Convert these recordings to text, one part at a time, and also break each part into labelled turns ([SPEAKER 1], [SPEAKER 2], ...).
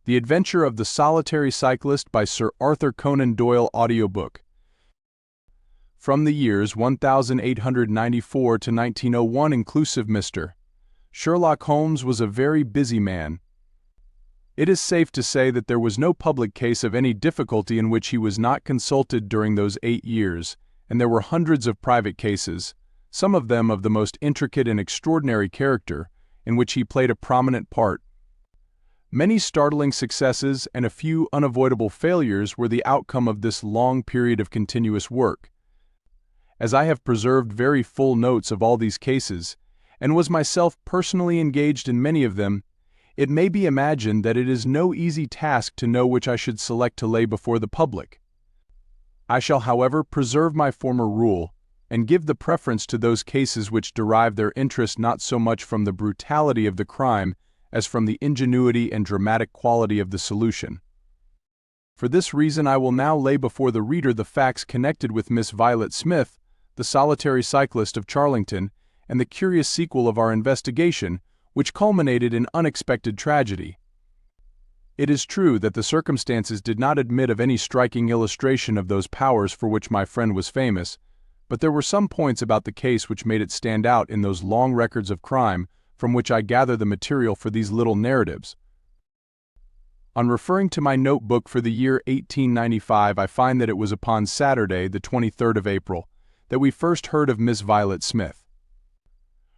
[SPEAKER 1] The Adventure of the Solitary Cyclist by Sir Arthur Conan Doyle. Audiobook. From the years 1894 to 1901 inclusive, Mr. Sherlock Holmes was a very busy man. It is safe to say that there was no public case of any difficulty in which he was not consulted during those 8 years, and there were hundreds of private cases, some of them of the most intricate and extraordinary character, in which he played a prominent part. Many startling successes and a few unavoidable failures were the outcome of this long period of continuous work. As I have preserved very full notes of all these cases, and was myself personally engaged in many of them, it may be imagined that it is no easy task to know which I should select to lay before the public. I shall, however, preserve my former rule, and give the preference to those cases which derive their interest not so much from the brutality of the crime as from the ingenuity and dramatic quality of the solution. For this reason I will now lay before the reader the facts connected with Miss Violet Smith, the solitary cyclist of Charlington, and the curious sequel of our investigation, which culminated in unexpected tragedy. It is true that the circumstances did not admit of any striking illustration of those powers for which my friend was famous, but there were some points about the case which made it stand out in those long records of crime from which I gather the material for these little narratives. On referring to my notebook for the year 1895, I find that it was upon Saturday, the 23rd of April, that we first heard of Miss Violet Smith.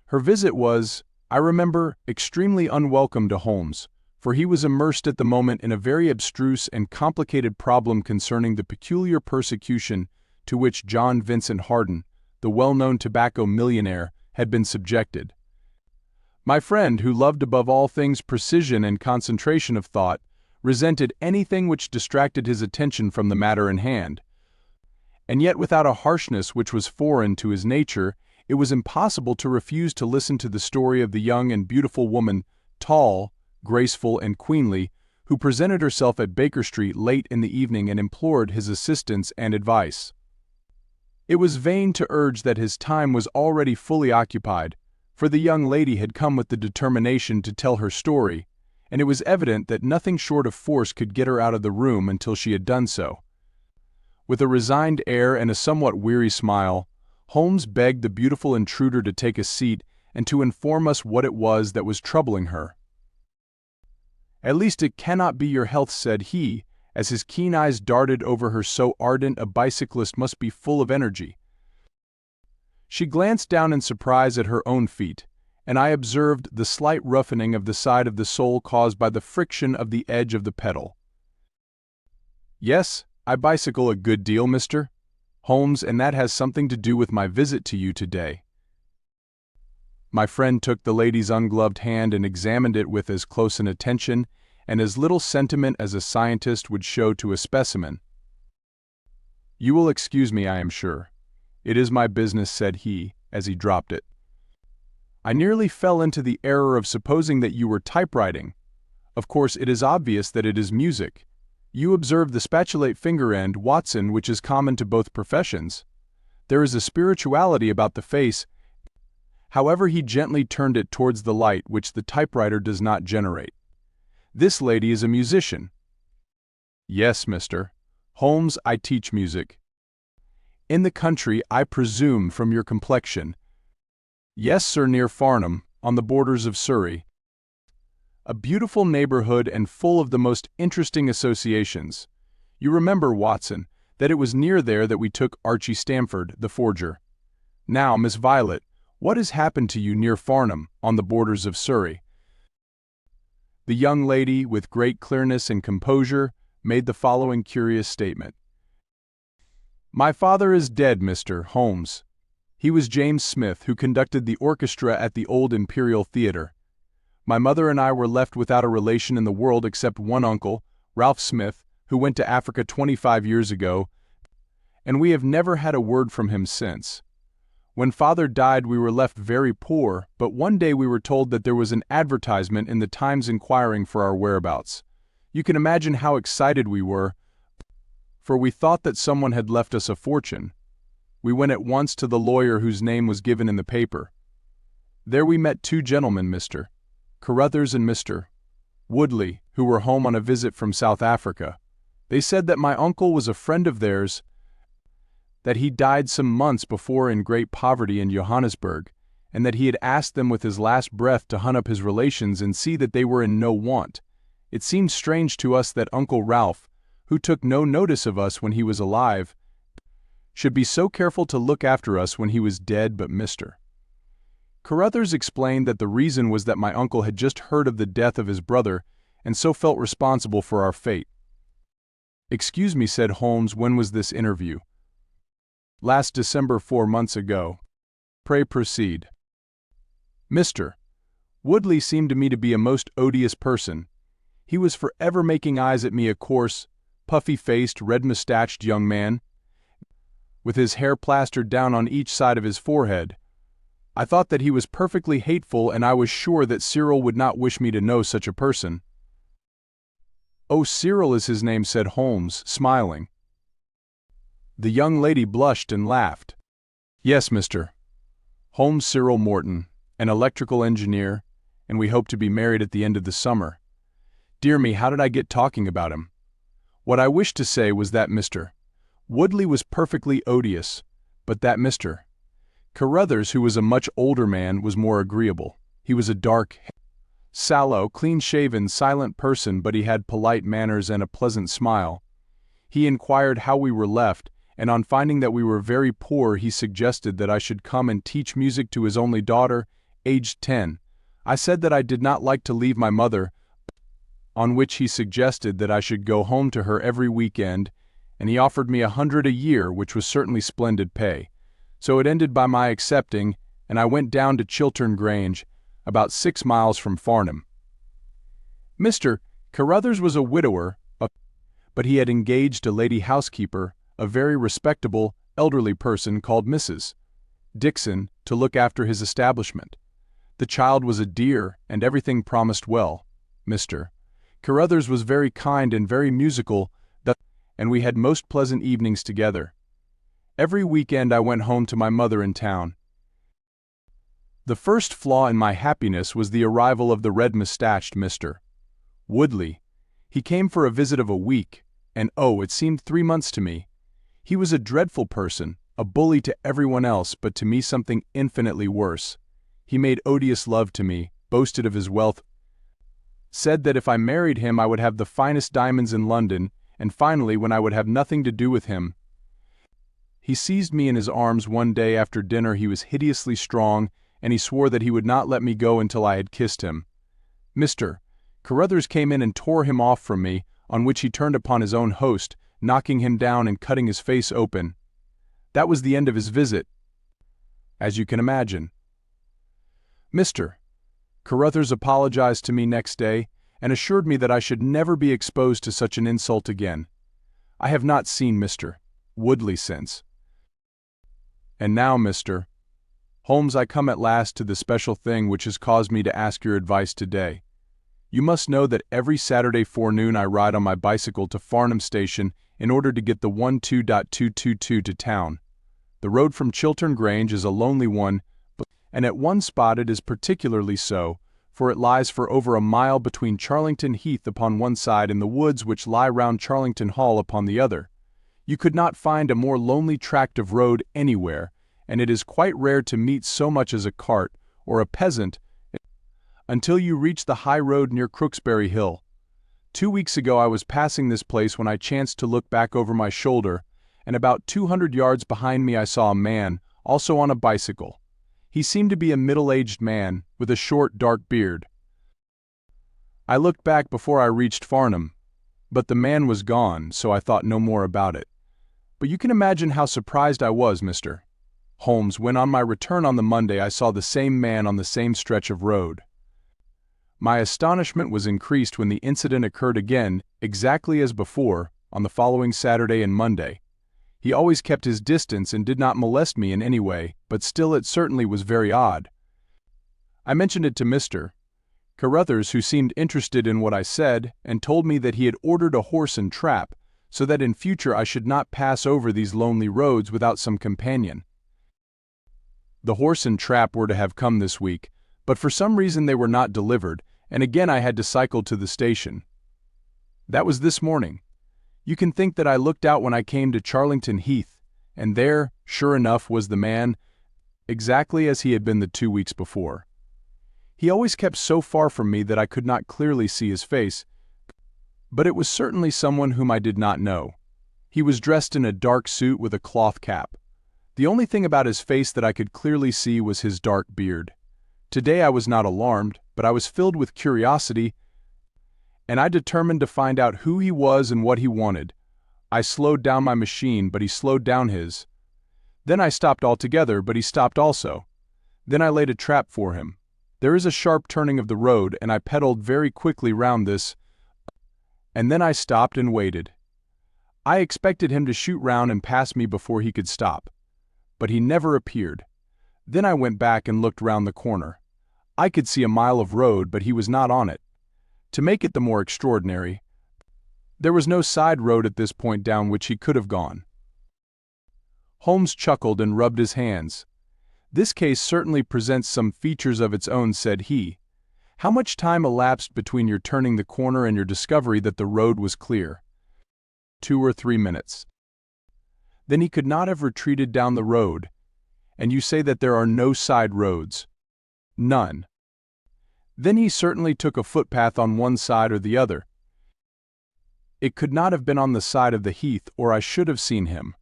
[SPEAKER 1] Her visit was, I remember, extremely unwelcome to Holmes, for he was immersed at the moment in a very abstruse and complicated problem concerning the peculiar persecution to which John Vincent Harden, the well-known tobacco millionaire, had been subjected. My friend, who loved above all things precision and concentration of thought, resented anything which distracted his attention from the matter in hand. And yet, without a harshness which was foreign to his nature, it was impossible to refuse to listen to the story of the young and beautiful woman, tall, graceful, and queenly, who presented herself at Baker Street late in the evening and implored his assistance and advice. It was vain to urge that his time was already fully occupied, for the young lady had come with the determination to tell her story, and it was evident that nothing short of force could get her out of the room until she had done so. With a resigned air and a somewhat weary smile, Holmes begged the beautiful intruder to take a seat and to inform us what it was that was troubling her. "At least it cannot be your health," said he, as his keen eyes darted over her. "So ardent a bicyclist must be full of energy." She glanced down in surprise at her own feet, and I observed the slight roughening of the side of the sole caused by the friction of the edge of the pedal. "Yes, I bicycle a good deal, Mr. Holmes, and that has something to do with my visit to you today." My friend took the lady's ungloved hand and examined it with as close an attention and as little sentiment as a scientist would show to a specimen. "You will excuse me, I am sure. It is my business," said he, as he dropped it. "I nearly fell into the error of supposing that you were typewriting. Of course, it is obvious that it is music. You observe the spatulate finger end, Watson, which is common to both professions. There is a spirituality about the face." However, he gently turned it towards the light which the typewriter does not generate. "This lady is a musician." "Yes, Mr. Holmes, I teach music." "In the country, I presume, from your complexion." "Yes, sir, near Farnham, on the borders of Surrey." "A beautiful neighborhood and full of the most interesting associations. You remember, Watson, that it was near there that we took Archie Stamford, the forger. Now, Miss Violet, what has happened to you near Farnham, on the borders of Surrey?" The young lady, with great clearness and composure, made the following curious statement. "My father is dead, Mr. Holmes. He was James Smith, who conducted the orchestra at the old Imperial Theatre. My mother and I were left without a relation in the world except one uncle, Ralph Smith, who went to Africa 25 years ago, and we have never had a word from him since. When father died, we were left very poor, but one day we were told that there was an advertisement in the Times inquiring for our whereabouts. You can imagine how excited we were, for we thought that someone had left us a fortune. We went at once to the lawyer whose name was given in the paper. There we met two gentlemen, Mr. Carruthers and Mr. Woodley, who were home on a visit from South Africa. They said that my uncle was a friend of theirs, that he died some months before in great poverty in Johannesburg, and that he had asked them with his last breath to hunt up his relations and see that they were in no want. It seemed strange to us that Uncle Ralph, who took no notice of us when he was alive, should be so careful to look after us when he was dead. But Mr. Carruthers explained that the reason was that my uncle had just heard of the death of his brother and so felt responsible for our fate. "Excuse me," said Holmes, "when was this interview?" "Last December, 4 months ago." "Pray proceed." "Mr. Woodley seemed to me to be a most odious person. He was forever making eyes at me, a coarse, puffy-faced, red-mustached young man, with his hair plastered down on each side of his forehead. I thought that he was perfectly hateful, and I was sure that Cyril would not wish me to know such a person." "Oh, Cyril is his name," said Holmes, smiling. The young lady blushed and laughed. "Yes, Mr. Holmes, Cyril Morton, an electrical engineer, and we hope to be married at the end of the summer. Dear me, how did I get talking about him? What I wished to say was that Mr. Woodley was perfectly odious, but that Mr. Carruthers, who was a much older man, was more agreeable. He was a dark, sallow, clean-shaven, silent person, but he had polite manners and a pleasant smile. He inquired how we were left, and on finding that we were very poor, he suggested that I should come and teach music to his only daughter, aged 10. I said that I did not like to leave my mother, on which he suggested that I should go home to her every weekend, and he offered me 100 a year, which was certainly splendid pay. So it ended by my accepting, and I went down to Chiltern Grange, about 6 miles from Farnham. Mr. Carruthers was a widower, but he had engaged a lady housekeeper, a very respectable, elderly person called Mrs. Dixon, to look after his establishment. The child was a dear, and everything promised well. Mr. Carruthers was very kind and very musical, and we had most pleasant evenings together. Every weekend I went home to my mother in town. The first flaw in my happiness was the arrival of the red-mustached Mr. Woodley. He came for a visit of a week, and oh, it seemed 3 months to me. He was a dreadful person, a bully to everyone else, but to me something infinitely worse. He made odious love to me, boasted of his wealth, said that if I married him I would have the finest diamonds in London, and finally, when I would have nothing to do with him, he seized me in his arms one day after dinner. He was hideously strong, and he swore that he would not let me go until I had kissed him. Mr. Carruthers came in and tore him off from me, on which he turned upon his own host, knocking him down and cutting his face open. That was the end of his visit, as you can imagine. Mr. Carruthers apologized to me next day, and assured me that I should never be exposed to such an insult again. I have not seen Mr. Woodley since. And now, Mr. Holmes, I come at last to the special thing which has caused me to ask your advice today. You must know that every Saturday forenoon I ride on my bicycle to Farnham Station in order to get the 12.222 to town. The road from Chiltern Grange is a lonely one, and at one spot it is particularly so, for it lies for over a mile between Charlington Heath upon one side and the woods which lie round Charlington Hall upon the other. You could not find a more lonely tract of road anywhere, and it is quite rare to meet so much as a cart or a peasant until you reach the high road near Crooksbury Hill. 2 weeks ago I was passing this place when I chanced to look back over my shoulder, and about 200 yards behind me I saw a man, also on a bicycle. He seemed to be a middle-aged man, with a short, dark beard. I looked back before I reached Farnham, but the man was gone, so I thought no more about it. But you can imagine how surprised I was, Mr. Holmes, when on my return on the Monday I saw the same man on the same stretch of road. My astonishment was increased when the incident occurred again, exactly as before, on the following Saturday and Monday. He always kept his distance and did not molest me in any way, but still it certainly was very odd. I mentioned it to Mr. Carruthers, who seemed interested in what I said, and told me that he had ordered a horse and trap, so that in future I should not pass over these lonely roads without some companion. The horse and trap were to have come this week, but for some reason they were not delivered, and again I had to cycle to the station. That was this morning. You can think that I looked out when I came to Charlington Heath, and there, sure enough, was the man, exactly as he had been the 2 weeks before. He always kept so far from me that I could not clearly see his face, but it was certainly someone whom I did not know. He was dressed in a dark suit with a cloth cap. The only thing about his face that I could clearly see was his dark beard. Today I was not alarmed, but I was filled with curiosity, and I determined to find out who he was and what he wanted. I slowed down my machine, but he slowed down his. Then I stopped altogether, but he stopped also. Then I laid a trap for him. There is a sharp turning of the road, and I pedaled very quickly round this, and then I stopped and waited. I expected him to shoot round and pass me before he could stop, but he never appeared. Then I went back and looked round the corner. I could see a mile of road, but he was not on it. To make it the more extraordinary, there was no side road at this point down which he could have gone. Holmes chuckled and rubbed his hands. "This case certainly presents some features of its own," said he. "How much time elapsed between your turning the corner and your discovery that the road was clear?" 2 or 3 minutes. Then he could not have retreated down the road, and you say that there are no side roads? None. Then he certainly took a footpath on one side or the other. It could not have been on the side of the heath, or I should have seen him.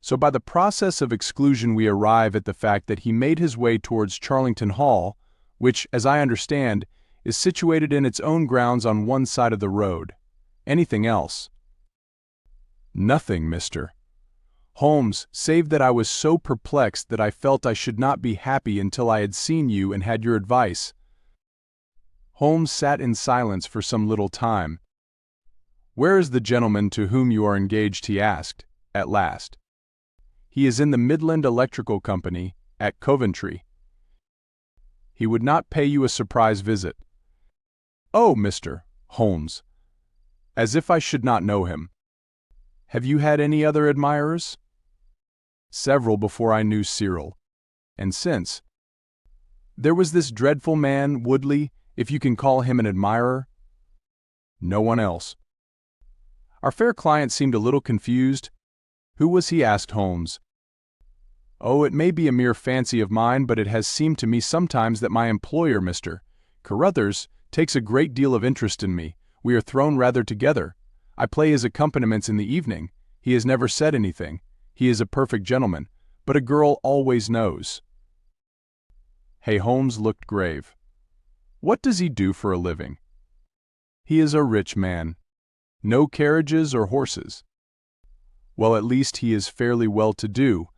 [SPEAKER 1] So by the process of exclusion we arrive at the fact that he made his way towards Charlington Hall, which, as I understand, is situated in its own grounds on one side of the road. Anything else? Nothing, Mr. Holmes, save that I was so perplexed that I felt I should not be happy until I had seen you and had your advice. Holmes sat in silence for some little time. "Where is the gentleman to whom you are engaged?" he asked, at last. "He is in the Midland Electrical Company, at Coventry. He would not pay you a surprise visit." "Oh, Mr. Holmes, as if I should not know him. Have you had any other admirers?" "Several before I knew Cyril. And since. There was this dreadful man, Woodley, if you can call him an admirer." "No one else." Our fair client seemed a little confused. "Who was he?" asked Holmes. "Oh, it may be a mere fancy of mine, but it has seemed to me sometimes that my employer, Mr. Carruthers, takes a great deal of interest in me. We are thrown rather together. I play his accompaniments in the evening. He has never said anything. He is a perfect gentleman, but a girl always knows." Holmes looked grave. "What does he do for a living?" "He is a rich man. No carriages or horses." "Well, at least he is fairly well-to-do,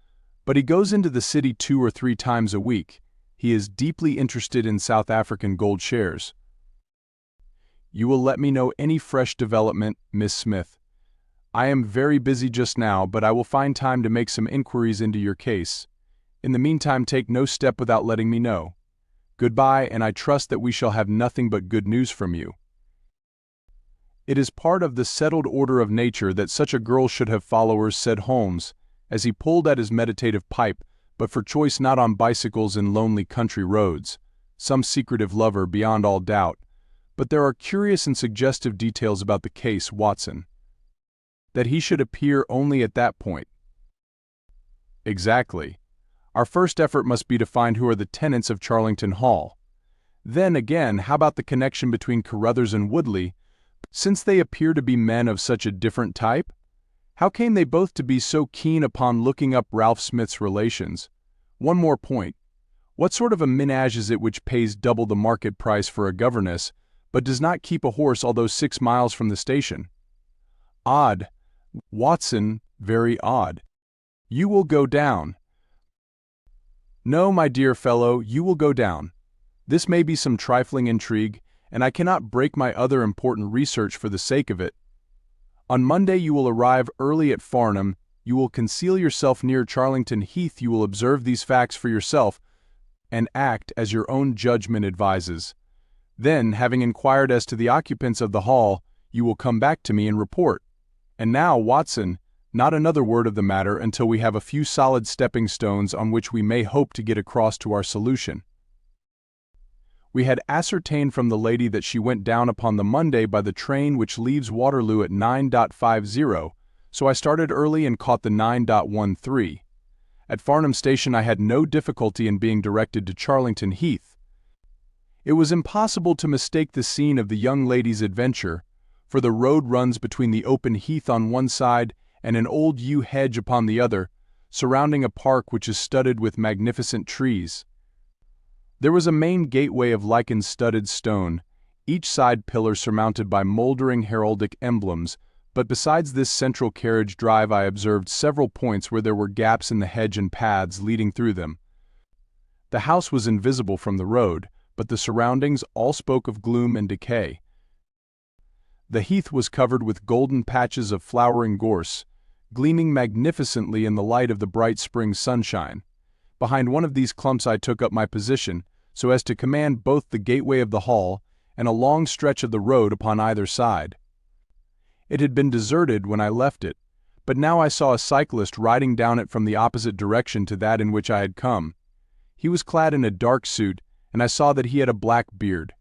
[SPEAKER 1] but he goes into the city 2 or 3 times a week. He is deeply interested in South African gold shares." "You will let me know any fresh development, Miss Smith. I am very busy just now, but I will find time to make some inquiries into your case. In the meantime, take no step without letting me know. Goodbye, and I trust that we shall have nothing but good news from you." "It is part of the settled order of nature that such a girl should have followers," said Holmes, as he pulled at his meditative pipe, "but for choice not on bicycles in lonely country roads. Some secretive lover, beyond all doubt. But there are curious and suggestive details about the case, Watson. That he should appear only at that point." "Exactly. Our first effort must be to find who are the tenants of Charlington Hall. Then, again, how about the connection between Carruthers and Woodley, since they appear to be men of such a different type? How came they both to be so keen upon looking up Ralph Smith's relations? One more point. What sort of a ménage is it which pays double the market price for a governess, but does not keep a horse although 6 miles from the station? Odd, Watson, very odd. You will go down." "No, my dear fellow, you will go down. This may be some trifling intrigue, and I cannot break my other important research for the sake of it. On Monday you will arrive early at Farnham. You will conceal yourself near Charlington Heath. You will observe these facts for yourself, and act as your own judgment advises. Then, having inquired as to the occupants of the hall, you will come back to me and report. And now, Watson, not another word of the matter until we have a few solid stepping stones on which we may hope to get across to our solution." We had ascertained from the lady that she went down upon the Monday by the train which leaves Waterloo at 9:50, so I started early and caught the 9:13. At Farnham Station I had no difficulty in being directed to Charlington Heath. It was impossible to mistake the scene of the young lady's adventure, for the road runs between the open heath on one side and an old yew hedge upon the other, surrounding a park which is studded with magnificent trees. There was a main gateway of lichen-studded stone, each side pillar surmounted by mouldering heraldic emblems, but besides this central carriage drive I observed several points where there were gaps in the hedge and paths leading through them. The house was invisible from the road, but the surroundings all spoke of gloom and decay. The heath was covered with golden patches of flowering gorse, gleaming magnificently in the light of the bright spring sunshine. Behind one of these clumps I took up my position, so as to command both the gateway of the hall and a long stretch of the road upon either side. It had been deserted when I left it, but now I saw a cyclist riding down it from the opposite direction to that in which I had come. He was clad in a dark suit, and I saw that he had a black beard.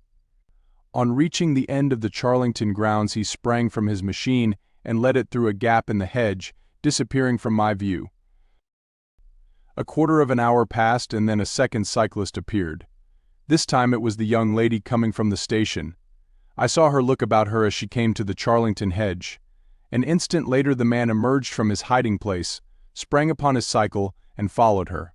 [SPEAKER 1] On reaching the end of the Charlington grounds he sprang from his machine and led it through a gap in the hedge, disappearing from my view. A quarter of an hour passed and then a second cyclist appeared. This time it was the young lady coming from the station. I saw her look about her as she came to the Charlington hedge. An instant later the man emerged from his hiding place, sprang upon his cycle, and followed her.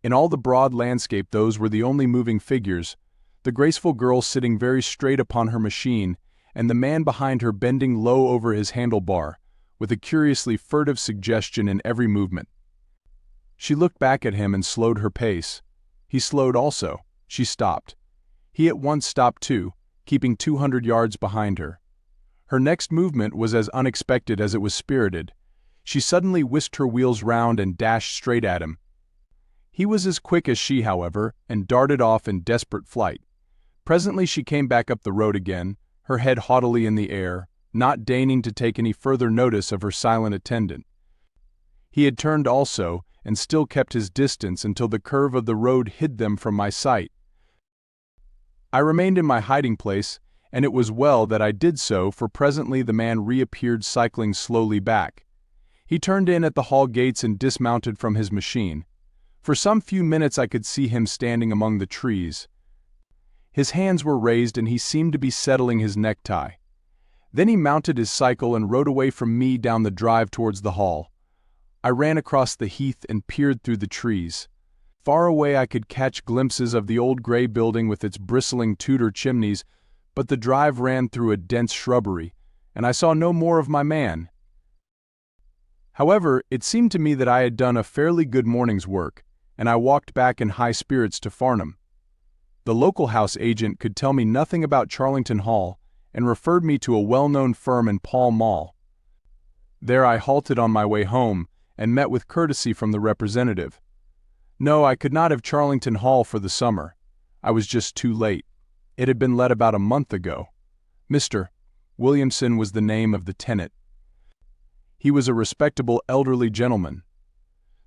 [SPEAKER 1] In all the broad landscape those were the only moving figures, the graceful girl sitting very straight upon her machine, and the man behind her bending low over his handlebar, with a curiously furtive suggestion in every movement. She looked back at him and slowed her pace. He slowed also. She stopped. He at once stopped too, keeping 200 yards behind her. Her next movement was as unexpected as it was spirited. She suddenly whisked her wheels round and dashed straight at him. He was as quick as she, however, and darted off in desperate flight. Presently she came back up the road again, her head haughtily in the air, not deigning to take any further notice of her silent attendant. He had turned also, and still kept his distance until the curve of the road hid them from my sight. I remained in my hiding place, and it was well that I did so, for presently the man reappeared cycling slowly back. He turned in at the hall gates and dismounted from his machine. For some few minutes I could see him standing among the trees. His hands were raised and he seemed to be settling his necktie. Then he mounted his cycle and rode away from me down the drive towards the hall. I ran across the heath and peered through the trees. Far away I could catch glimpses of the old grey building with its bristling Tudor chimneys, but the drive ran through a dense shrubbery, and I saw no more of my man. However, it seemed to me that I had done a fairly good morning's work, and I walked back in high spirits to Farnham. The local house agent could tell me nothing about Charlington Hall, and referred me to a well-known firm in Pall Mall. There I halted on my way home, and met with courtesy from the representative. No, I could not have Charlington Hall for the summer. I was just too late. It had been let about a month ago. Mr. Williamson was the name of the tenant. He was a respectable elderly gentleman.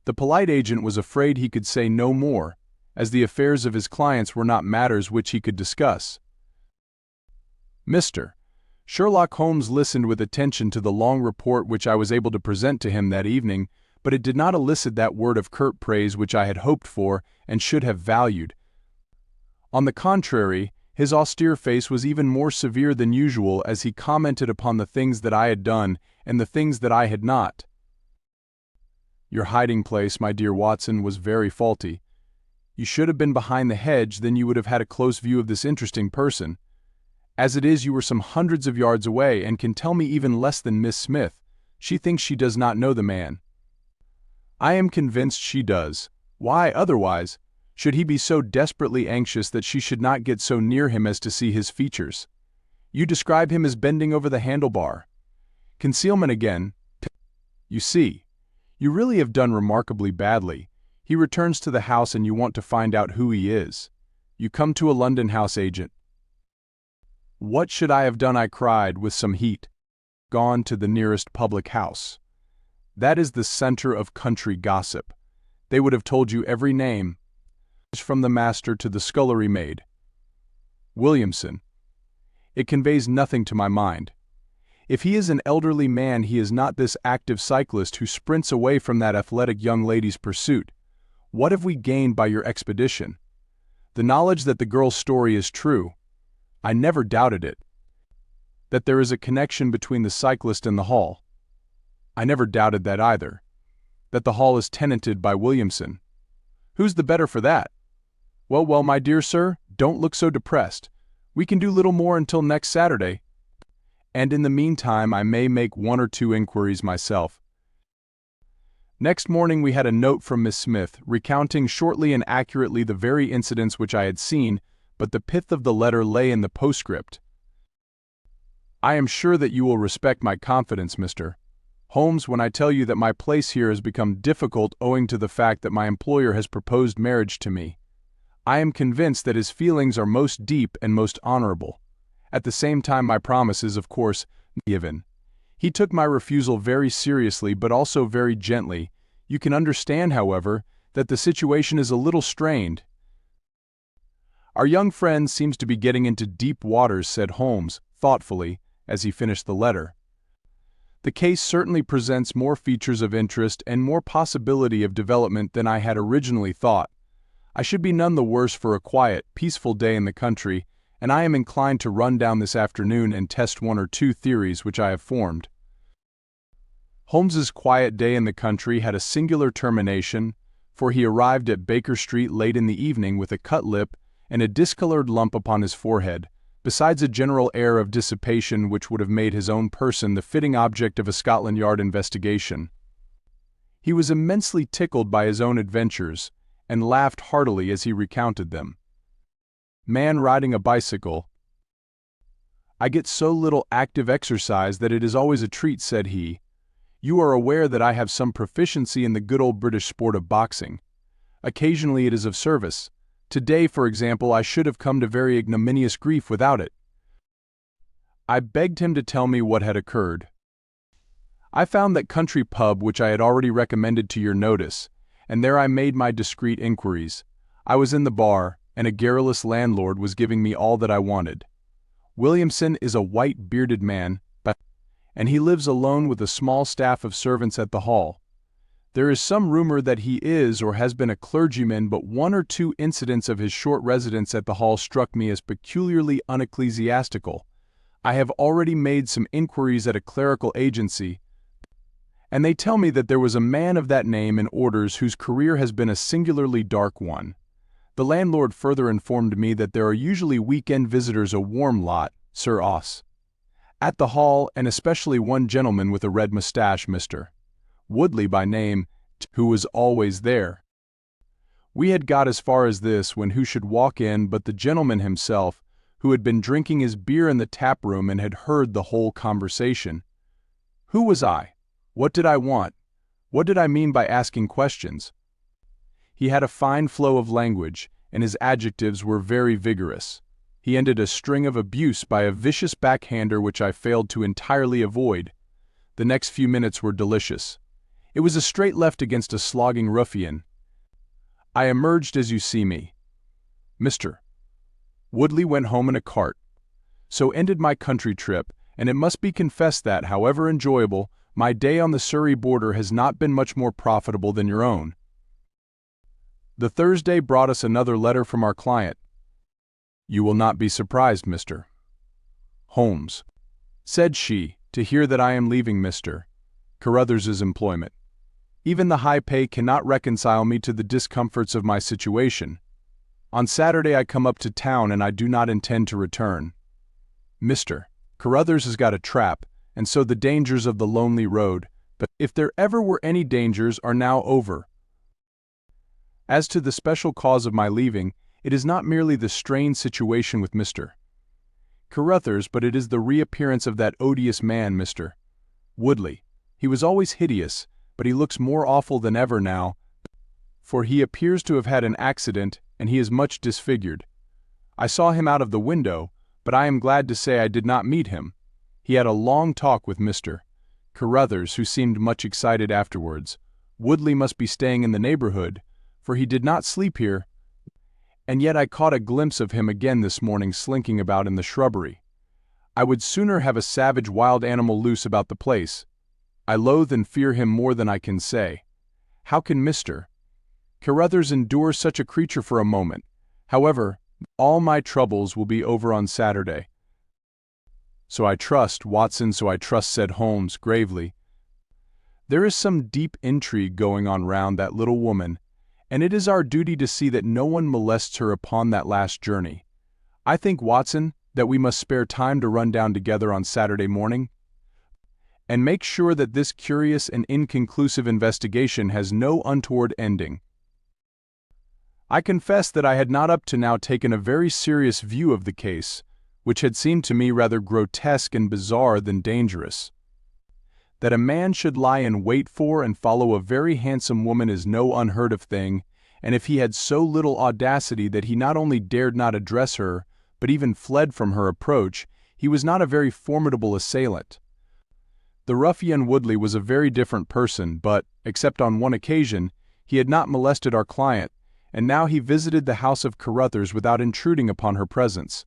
[SPEAKER 1] The polite agent was afraid he could say no more, as the affairs of his clients were not matters which he could discuss. Mr. Sherlock Holmes listened with attention to the long report which I was able to present to him that evening, but it did not elicit that word of curt praise which I had hoped for and should have valued. On the contrary, his austere face was even more severe than usual as he commented upon the things that I had done and the things that I had not. Your hiding place, my dear Watson, was very faulty. You should have been behind the hedge, then you would have had a close view of this interesting person. As it is, you were some hundreds of yards away and can tell me even less than Miss Smith. She thinks she does not know the man. I am convinced she does. Why, otherwise, should he be so desperately anxious that she should not get so near him as to see his features? You describe him as bending over the handlebar. Concealment again. You see, you really have done remarkably badly. He returns to the house and you want to find out who he is. You come to a London house agent. What should I have done? I cried with some heat. Gone to the nearest public house. That is the center of country gossip. They would have told you every name, from the master to the scullery maid. Williamson. It conveys nothing to my mind. If he is an elderly man, he is not this active cyclist who sprints away from that athletic young lady's pursuit. What have we gained by your expedition? The knowledge that the girl's story is true. I never doubted it. That there is a connection between the cyclist and the hall. I never doubted that either. That the hall is tenanted by Williamson. Who's the better for that? Well, my dear sir, don't look so depressed. We can do little more until next Saturday. And in the meantime I may make one or two inquiries myself. Next morning we had a note from Miss Smith, recounting shortly and accurately the very incidents which I had seen, but the pith of the letter lay in the postscript. I am sure that you will respect my confidence, Mr. Holmes, when I tell you that my place here has become difficult owing to the fact that my employer has proposed marriage to me. I am convinced that his feelings are most deep and most honorable. At the same time my promise is, of course, given. He took my refusal very seriously but also very gently. You can understand, however, that the situation is a little strained. Our young friend seems to be getting into deep waters, said Holmes, thoughtfully, as he finished the letter. The case certainly presents more features of interest and more possibility of development than I had originally thought. I should be none the worse for a quiet, peaceful day in the country, and I am inclined to run down this afternoon and test one or two theories which I have formed. Holmes's quiet day in the country had a singular termination, for he arrived at Baker Street late in the evening with a cut lip and a discolored lump upon his forehead, besides a general air of dissipation which would have made his own person the fitting object of a Scotland Yard investigation. He was immensely tickled by his own adventures, and laughed heartily as he recounted them. Man riding a bicycle. I get so little active exercise that it is always a treat, said he. You are aware that I have some proficiency in the good old British sport of boxing. Occasionally it is of service. Today, for example, I should have come to very ignominious grief without it. I begged him to tell me what had occurred. I found that country pub which I had already recommended to your notice, and there I made my discreet inquiries. I was in the bar, and a garrulous landlord was giving me all that I wanted. Williamson is a white-bearded man, and he lives alone with a small staff of servants at the hall. There is some rumor that he is or has been a clergyman, but one or two incidents of his short residence at the hall struck me as peculiarly unecclesiastical. I have already made some inquiries at a clerical agency, and they tell me that there was a man of that name in orders whose career has been a singularly dark one. The landlord further informed me that there are usually week-end visitors, a warm lot, Sir Os, at the hall, and especially one gentleman with a red moustache, Mr. Woodley by name, who was always there. We had got as far as this when who should walk in but the gentleman himself, who had been drinking his beer in the tap-room and had heard the whole conversation. Who was I? What did I want? What did I mean by asking questions? He had a fine flow of language, and his adjectives were very vigorous. He ended a string of abuse by a vicious backhander which I failed to entirely avoid. The next few minutes were delicious. It was a straight left against a slogging ruffian. I emerged as you see me. Mr. Woodley went home in a cart. So ended my country trip, and it must be confessed that, however enjoyable, my day on the Surrey border has not been much more profitable than your own. The Thursday brought us another letter from our client. You will not be surprised, Mr. Holmes, said she, to hear that I am leaving Mr. Carruthers's employment. Even the high pay cannot reconcile me to the discomforts of my situation. On Saturday I come up to town and I do not intend to return. Mr. Carruthers has got a trap, and so the dangers of the lonely road, but if there ever were any dangers, are now over. As to the special cause of my leaving, it is not merely the strained situation with Mr. Carruthers, but it is the reappearance of that odious man, Mr. Woodley. He was always hideous, but he looks more awful than ever now, for he appears to have had an accident, and he is much disfigured. I saw him out of the window, but I am glad to say I did not meet him. He had a long talk with Mr. Carruthers, who seemed much excited afterwards. Woodley must be staying in the neighborhood, for he did not sleep here, And yet I caught a glimpse of him again this morning slinking about in the shrubbery. I would sooner have a savage wild animal loose about the place. I loathe and fear him more than I can say. How can Mr. Carruthers endure such a creature for a moment? However, all my troubles will be over on Saturday. So I trust, Watson, so I trust, said Holmes gravely. There is some deep intrigue going on round that little woman, and it is our duty to see that no one molests her upon that last journey. I think, Watson, that we must spare time to run down together on Saturday morning, and make sure that this curious and inconclusive investigation has no untoward ending. I confess that I had not up to now taken a very serious view of the case, which had seemed to me rather grotesque and bizarre than dangerous. That a man should lie in wait for and follow a very handsome woman is no unheard of thing, and if he had so little audacity that he not only dared not address her, but even fled from her approach, he was not a very formidable assailant. The ruffian Woodley was a very different person, but, except on one occasion, he had not molested our client, and now he visited the house of Carruthers without intruding upon her presence.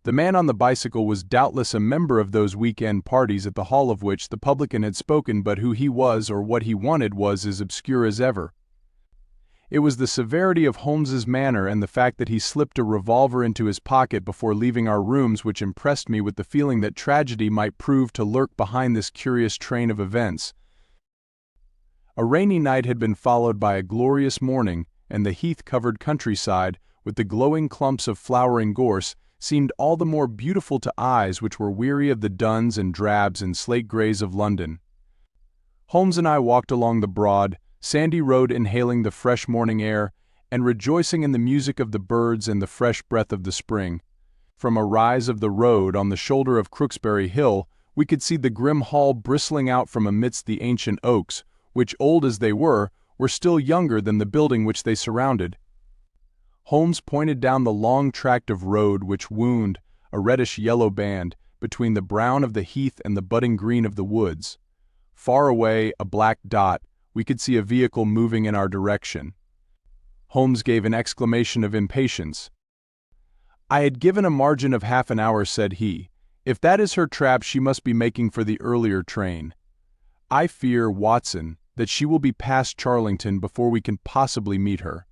[SPEAKER 1] The man on the bicycle was doubtless a member of those week-end parties at the hall of which the publican had spoken, but who he was or what he wanted was as obscure as ever. It was the severity of Holmes's manner and the fact that he slipped a revolver into his pocket before leaving our rooms which impressed me with the feeling that tragedy might prove to lurk behind this curious train of events. A rainy night had been followed by a glorious morning, and the heath-covered countryside, with the glowing clumps of flowering gorse, seemed all the more beautiful to eyes which were weary of the duns and drabs and slate-greys of London. Holmes and I walked along the broad, sandy road inhaling the fresh morning air, and rejoicing in the music of the birds and the fresh breath of the spring. From a rise of the road on the shoulder of Crooksbury Hill, we could see the grim hall bristling out from amidst the ancient oaks, which, old as they were still younger than the building which they surrounded. Holmes pointed down the long tract of road which wound, a reddish-yellow band, between the brown of the heath and the budding green of the woods. Far away, a black dot, we could see a vehicle moving in our direction. Holmes gave an exclamation of impatience. "I had given a margin of half an hour," said he. "If that is her trap, she must be making for the earlier train. I fear, Watson, that she will be past Charlington before we can possibly meet her."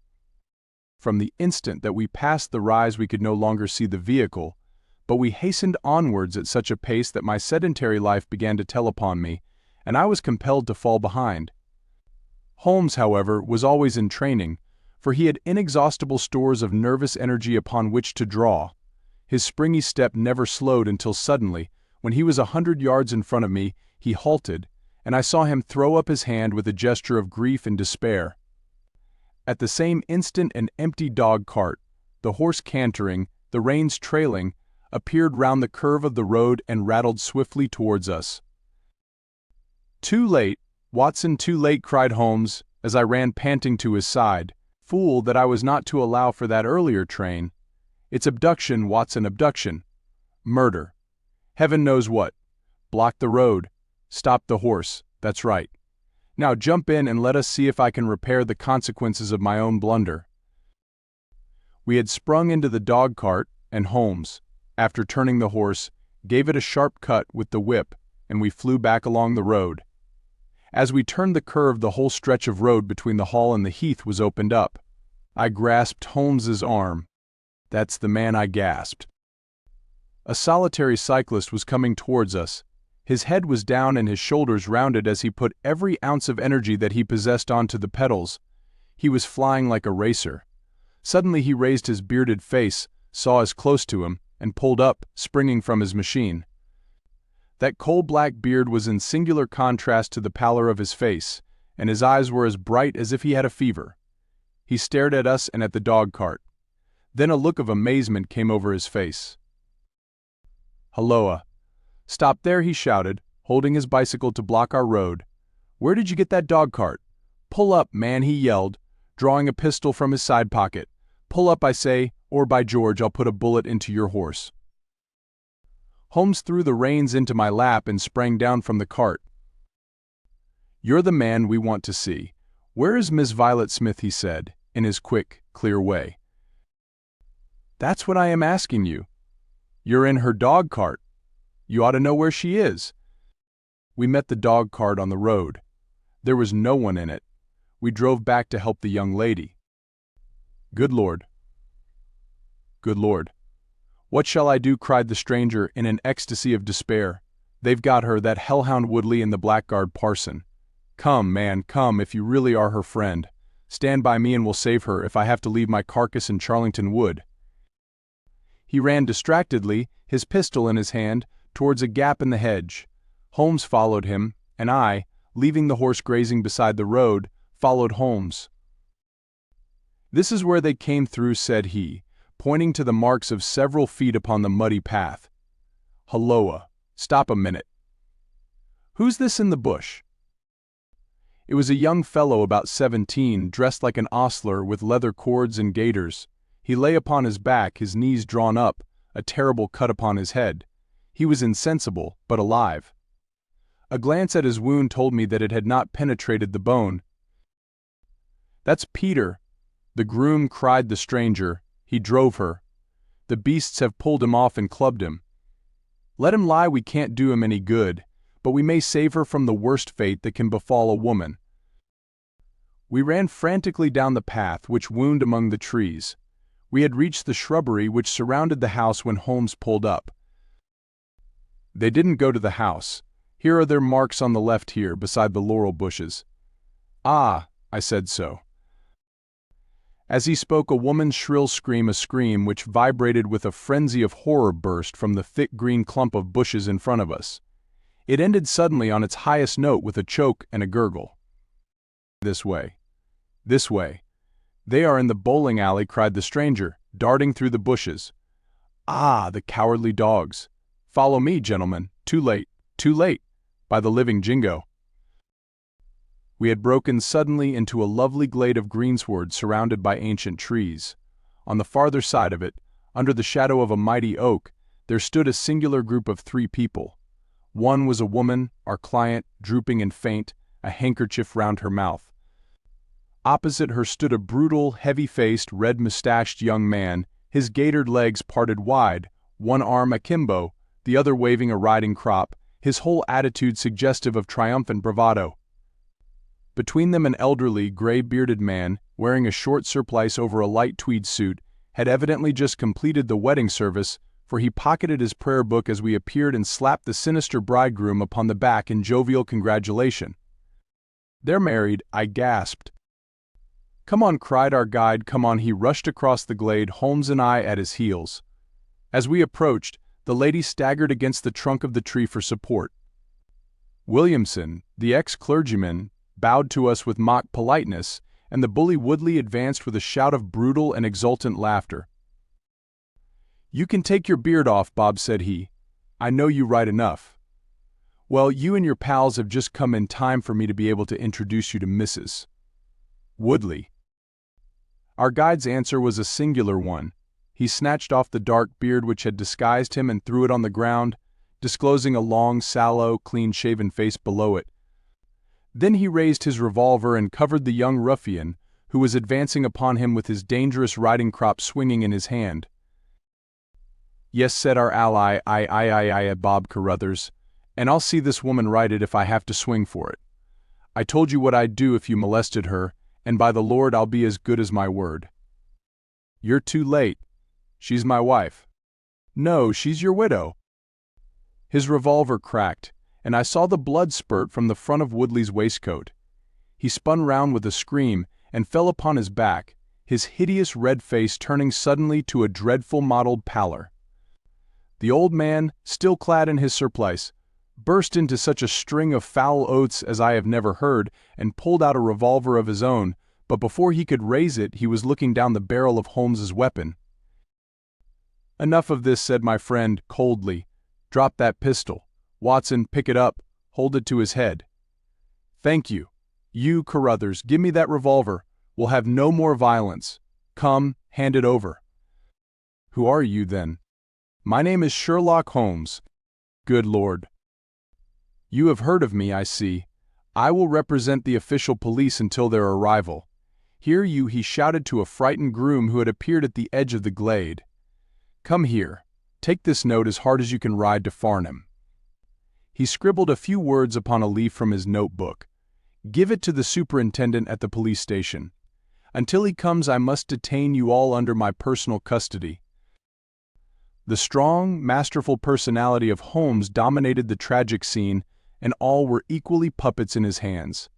[SPEAKER 1] From the instant that we passed the rise we could no longer see the vehicle, but we hastened onwards at such a pace that my sedentary life began to tell upon me, and I was compelled to fall behind. Holmes, however, was always in training, for he had inexhaustible stores of nervous energy upon which to draw. His springy step never slowed until suddenly, when he was 100 yards in front of me, he halted, and I saw him throw up his hand with a gesture of grief and despair. At the same instant an empty dog-cart, the horse cantering, the reins trailing, appeared round the curve of the road and rattled swiftly towards us. "Too late, Watson, too late," cried Holmes, as I ran panting to his side. "Fool that I was not to allow for that earlier train. It's abduction, Watson, abduction. Murder. Heaven knows what. Block the road. Stop the horse. That's right. Now jump in and let us see if I can repair the consequences of my own blunder." We had sprung into the dog-cart, and Holmes, after turning the horse, gave it a sharp cut with the whip, and we flew back along the road. As we turned the curve, the whole stretch of road between the hall and the heath was opened up. I grasped Holmes's arm. "That's the man," I gasped. A solitary cyclist was coming towards us. His head was down and his shoulders rounded as he put every ounce of energy that he possessed onto the pedals. He was flying like a racer. Suddenly he raised his bearded face, saw us close to him, and pulled up, springing from his machine. That coal-black beard was in singular contrast to the pallor of his face, and his eyes were as bright as if he had a fever. He stared at us and at the dog-cart. Then a look of amazement came over his face. "Halloa! Stop there," he shouted, holding his bicycle to block our road. "Where did you get that dog-cart? Pull up, man," he yelled, drawing a pistol from his side pocket. "Pull up, I say, or by George, I'll put a bullet into your horse." Holmes threw the reins into my lap and sprang down from the cart. "You're the man we want to see. Where is Miss Violet Smith?" he said, in his quick, clear way. That's what I am asking you. You're in her dog cart. You ought to know where she is. We met the dog cart on the road. There was no one in it. We drove back to help the young lady. Good Lord. Good Lord. What shall I do? Cried the stranger in an ecstasy of despair. They've got her, that hellhound Woodley and the blackguard parson. Come, man, come, if you really are her friend. Stand by me and we'll save her if I have to leave my carcass in Charlington Wood. He ran distractedly, his pistol in his hand, towards a gap in the hedge. Holmes followed him, and I, leaving the horse grazing beside the road, followed Holmes. This is where they came through, said he, pointing to the marks of several feet upon the muddy path. Hulloa, stop a minute. Who's this in the bush? It was a young fellow about 17, dressed like an ostler with leather cords and gaiters. He lay upon his back, his knees drawn up, a terrible cut upon his head. He was insensible, but alive. A glance at his wound told me that it had not penetrated the bone. That's Peter, the groom, cried the stranger. He drove her. The beasts have pulled him off and clubbed him. Let him lie, we can't do him any good, but we may save her from the worst fate that can befall a woman. We ran frantically down the path which wound among the trees. We had reached the shrubbery which surrounded the house when Holmes pulled up. They didn't go to the house. Here are their marks on the left here, beside the laurel bushes. Ah, I said so. As he spoke, a woman's shrill scream, a scream which vibrated with a frenzy of horror, burst from the thick green clump of bushes in front of us. It ended suddenly on its highest note with a choke and a gurgle. This way. This way. They are in the bowling alley, cried the stranger, darting through the bushes. Ah, the cowardly dogs. Follow me, gentlemen. Too late, too late, by the living Jingo. We had broken suddenly into a lovely glade of greensward surrounded by ancient trees. On the farther side of it, under the shadow of a mighty oak, there stood a singular group of 3 people. One was a woman, our client, drooping and faint, a handkerchief round her mouth. Opposite her stood a brutal, heavy-faced, red-moustached young man, his gaitered legs parted wide, one arm akimbo, the other waving a riding crop, his whole attitude suggestive of triumphant bravado. Between them an elderly, gray-bearded man, wearing a short surplice over a light tweed suit, had evidently just completed the wedding service, for he pocketed his prayer book as we appeared and slapped the sinister bridegroom upon the back in jovial congratulation. They're married, I gasped. Come on, cried our guide, come on. He rushed across the glade, Holmes and I at his heels. As we approached, the lady staggered against the trunk of the tree for support. Williamson, the ex-clergyman, bowed to us with mock politeness, and the bully Woodley advanced with a shout of brutal and exultant laughter. You can take your beard off, Bob, said he. I know you right enough. Well, you and your pals have just come in time for me to be able to introduce you to Mrs. Woodley. Our guide's answer was a singular one. He snatched off the dark beard which had disguised him and threw it on the ground, disclosing a long, sallow, clean-shaven face below it. Then he raised his revolver and covered the young ruffian, who was advancing upon him with his dangerous riding crop swinging in his hand. Yes, said our ally, I, Bob Carruthers, and I'll see this woman righted if I have to swing for it. I told you what I'd do if you molested her, and by the Lord I'll be as good as my word. You're too late. She's my wife. No, she's your widow. His revolver cracked, and I saw the blood spurt from the front of Woodley's waistcoat. He spun round with a scream and fell upon his back, his hideous red face turning suddenly to a dreadful mottled pallor. The old man, still clad in his surplice, burst into such a string of foul oaths as I have never heard, and pulled out a revolver of his own, but before he could raise it he was looking down the barrel of Holmes's weapon. Enough of this, said my friend, coldly. Drop that pistol. Watson, pick it up, hold it to his head. Thank you. You, Carruthers, give me that revolver. We'll have no more violence. Come, hand it over. Who are you, then? My name is Sherlock Holmes. Good Lord. You have heard of me, I see. I will represent the official police until their arrival. Hear you, he shouted to a frightened groom who had appeared at the edge of the glade. Come here. Take this note as hard as you can ride to Farnham." He scribbled a few words upon a leaf from his notebook. "Give it to the superintendent at the police station. Until he comes, I must detain you all under my personal custody." The strong, masterful personality of Holmes dominated the tragic scene, and all were equally puppets in his hands.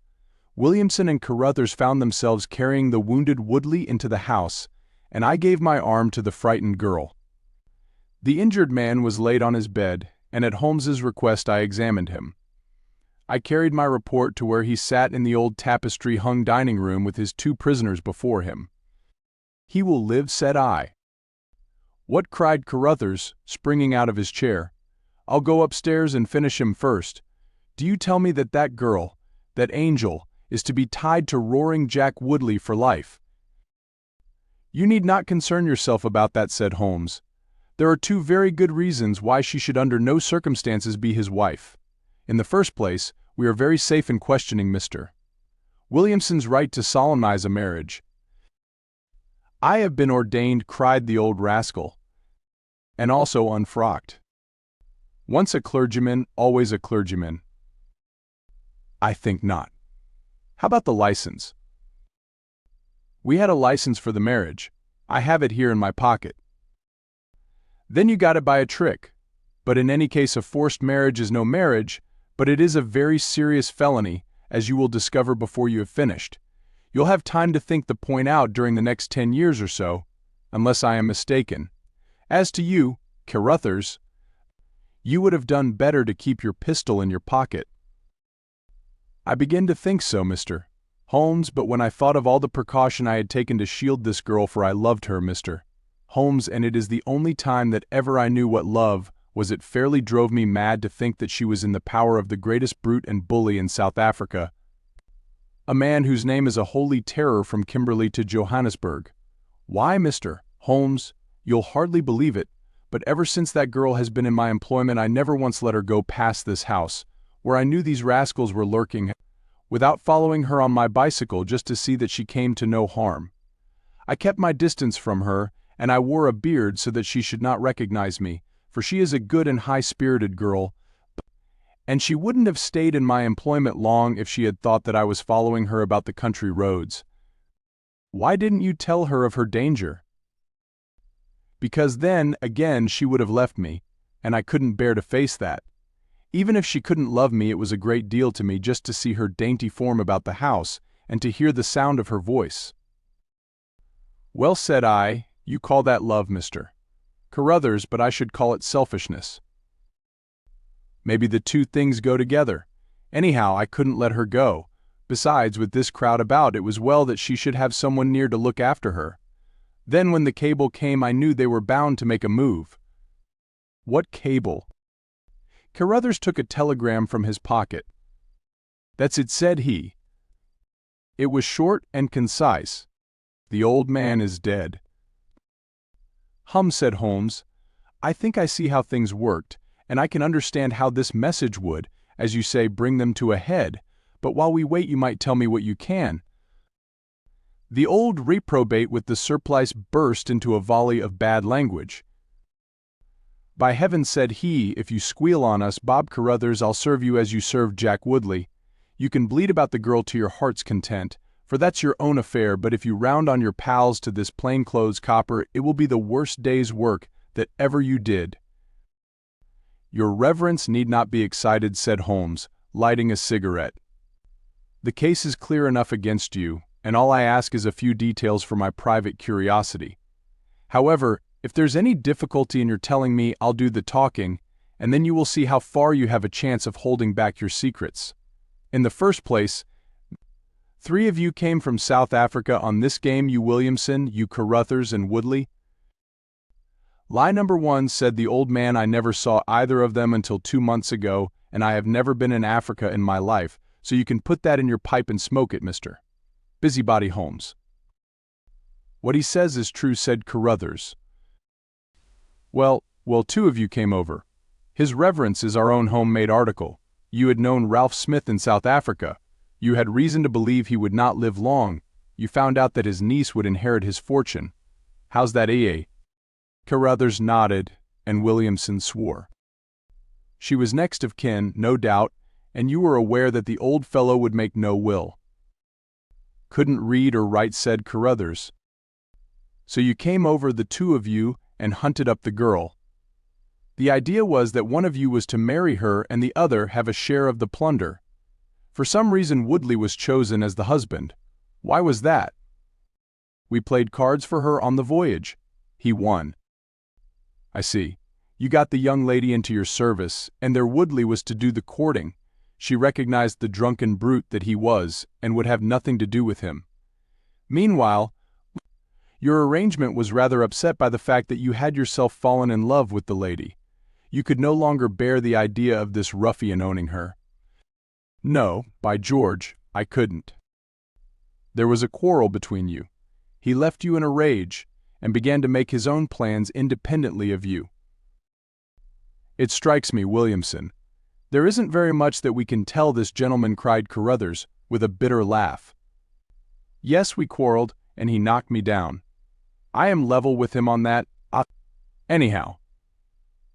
[SPEAKER 1] Williamson and Carruthers found themselves carrying the wounded Woodley into the house, and I gave my arm to the frightened girl. The injured man was laid on his bed, and at Holmes's request I examined him. I carried my report to where he sat in the old tapestry-hung dining room with his 2 prisoners before him. "He will live," said I. "What?" cried Carruthers, springing out of his chair. "I'll go upstairs and finish him first. Do you tell me that that girl, that angel, is to be tied to roaring Jack Woodley for life?" "You need not concern yourself about that," said Holmes. "There are 2 very good reasons why she should under no circumstances be his wife. In the first place, we are very safe in questioning Mr. Williamson's right to solemnize a marriage." "I have been ordained," cried the old rascal, "and also unfrocked. Once a clergyman, always a clergyman." "I think not. How about the license?" "We had a license for the marriage. I have it here in my pocket." "Then you got it by a trick. But in any case, a forced marriage is no marriage, but it is a very serious felony, as you will discover before you have finished. You'll have time to think the point out during the next 10 years or so, unless I am mistaken. As to you, Carruthers, you would have done better to keep your pistol in your pocket." "I begin to think so, Mr. Holmes, but when I thought of all the precaution I had taken to shield this girl, for I loved her, Mr. Holmes, and it is the only time that ever I knew what love was, it fairly drove me mad to think that she was in the power of the greatest brute and bully in South Africa, a man whose name is a holy terror from Kimberley to Johannesburg. Why, Mr. Holmes, you'll hardly believe it, but ever since that girl has been in my employment I never once let her go past this house, where I knew these rascals were lurking, without following her on my bicycle just to see that she came to no harm. I kept my distance from her, and I wore a beard so that she should not recognize me, for she is a good and high-spirited girl, and she wouldn't have stayed in my employment long if she had thought that I was following her about the country roads." "Why didn't you tell her of her danger?" "Because then, again, she would have left me, and I couldn't bear to face that. Even if she couldn't love me, it was a great deal to me just to see her dainty form about the house, and to hear the sound of her voice." "Well," said I, "you call that love, Mr. Carruthers, but I should call it selfishness. Maybe the 2 things go together. Anyhow, I couldn't let her go. Besides, with this crowd about, it was well that she should have someone near to look after her. Then when the cable came, I knew they were bound to make a move." "What cable?" Carruthers took a telegram from his pocket. "That's it," said he. It was short and concise. "The old man is dead." "Hum," said Holmes. "I think I see how things worked, and I can understand how this message would, as you say, bring them to a head, but while we wait you might tell me what you can." The old reprobate with the surplice burst into a volley of bad language. "By heaven," said he, "if you squeal on us, Bob Carruthers, I'll serve you as you served Jack Woodley. You can bleat about the girl to your heart's content, for that's your own affair, but if you round on your pals to this plainclothes copper, it will be the worst day's work that ever you did." "Your reverence need not be excited," said Holmes, lighting a cigarette. "The case is clear enough against you, and all I ask is a few details for my private curiosity. However, if there's any difficulty in your telling me, I'll do the talking, and then you will see how far you have a chance of holding back your secrets. In the first place, 3 of you came from South Africa on this game, you Williamson, you Carruthers, and Woodley?" "Lie number 1," said the old man. "I never saw either of them until 2 months ago, and I have never been in Africa in my life, so you can put that in your pipe and smoke it, Mr. Busybody Holmes." "What he says is true," said Carruthers. Well, 2 of you came over. His reverence is our own homemade article. You had known Ralph Smith in South Africa. You had reason to believe he would not live long. You found out that his niece would inherit his fortune. How's that, eh? Carruthers nodded, and Williamson swore. She was next of kin, no doubt, and you were aware that the old fellow would make no will. Couldn't read or write, said Carruthers. So you came over, the two of you, and hunted up the girl. The idea was that one of you was to marry her and the other have a share of the plunder. For some reason Woodley was chosen as the husband. Why was that? We played cards for her on the voyage. He won. I see. You got the young lady into your service, and their Woodley was to do the courting. She recognized the drunken brute that he was, and would have nothing to do with him. Meanwhile, your arrangement was rather upset by the fact that you had yourself fallen in love with the lady. You could no longer bear the idea of this ruffian owning her. No, by George, I couldn't. There was a quarrel between you. He left you in a rage, and began to make his own plans independently of you. It strikes me, Williamson, there isn't very much that we can tell this gentleman, cried Carruthers, with a bitter laugh. Yes, we quarreled, and he knocked me down. I am level with him on that. Anyhow.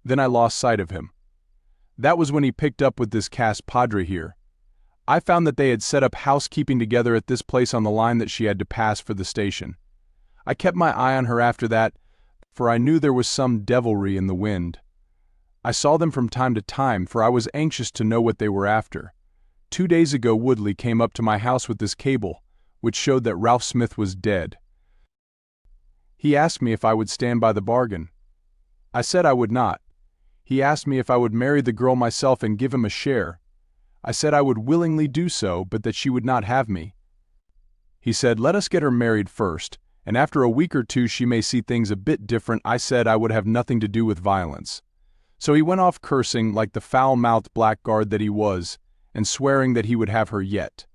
[SPEAKER 1] Then I lost sight of him. That was when he picked up with this Cas Padre here. I found that they had set up housekeeping together at this place on the line that she had to pass for the station. I kept my eye on her after that, for I knew there was some devilry in the wind. I saw them from time to time, for I was anxious to know what they were after. 2 days ago Woodley came up to my house with this cable, which showed that Ralph Smith was dead. He asked me if I would stand by the bargain. I said I would not. He asked me if I would marry the girl myself and give him a share. I said I would willingly do so, but that she would not have me. He said, let us get her married first, and after a week or two she may see things a bit different. I said I would have nothing to do with violence. So he went off cursing like the foul-mouthed blackguard that he was, and swearing that he would have her yet.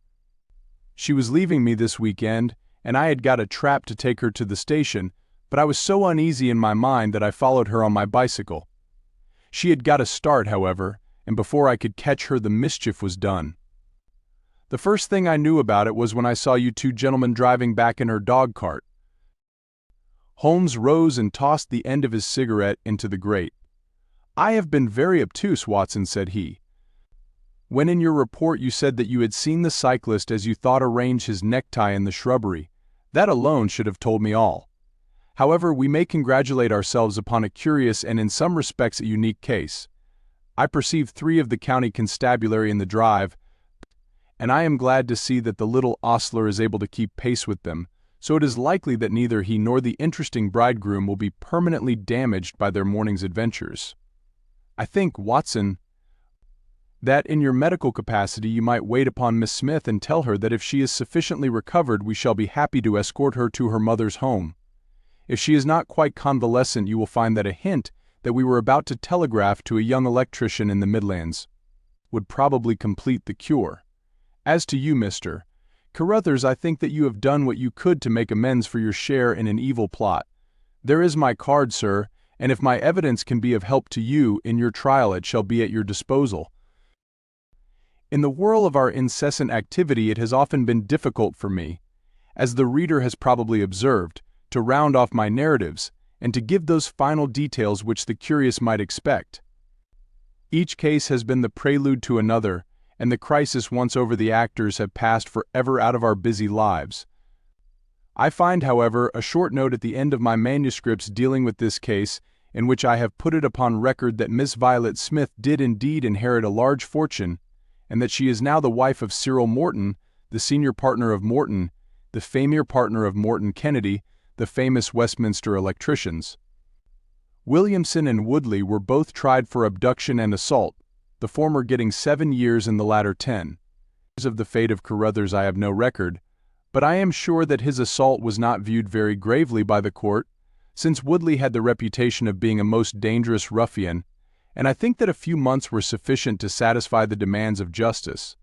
[SPEAKER 1] She was leaving me this weekend, and I had got a trap to take her to the station, but I was so uneasy in my mind that I followed her on my bicycle. She had got a start, however, and before I could catch her the mischief was done. The first thing I knew about it was when I saw you two gentlemen driving back in her dog-cart. Holmes rose and tossed the end of his cigarette into the grate. I have been very obtuse, Watson, said he. When in your report you said that you had seen the cyclist as you thought arrange his necktie in the shrubbery, that alone should have told me all. However, we may congratulate ourselves upon a curious and in some respects a unique case. I perceive 3 of the county constabulary in the drive, and I am glad to see that the little ostler is able to keep pace with them, so it is likely that neither he nor the interesting bridegroom will be permanently damaged by their morning's adventures. I think, Watson, that in your medical capacity you might wait upon Miss Smith and tell her that if she is sufficiently recovered we shall be happy to escort her to her mother's home. If she is not quite convalescent, you will find that a hint that we were about to telegraph to a young electrician in the Midlands would probably complete the cure. As to you, Mr. Carruthers, I think that you have done what you could to make amends for your share in an evil plot. There is my card, sir, and if my evidence can be of help to you in your trial it shall be at your disposal. In the whirl of our incessant activity it has often been difficult for me, as the reader has probably observed, to round off my narratives, and to give those final details which the curious might expect. Each case has been the prelude to another, and the crisis once over the actors have passed forever out of our busy lives. I find, however, a short note at the end of my manuscripts dealing with this case, in which I have put it upon record that Miss Violet Smith did indeed inherit a large fortune, and that she is now the wife of Cyril Morton, the senior partner of Morton, the famous partner of Morton Kennedy, the famous Westminster electricians. Williamson and Woodley were both tried for abduction and assault, the former getting 7 years and the latter 10. Of the fate of Carruthers I have no record, but I am sure that his assault was not viewed very gravely by the court, since Woodley had the reputation of being a most dangerous ruffian, and I think that a few months were sufficient to satisfy the demands of justice.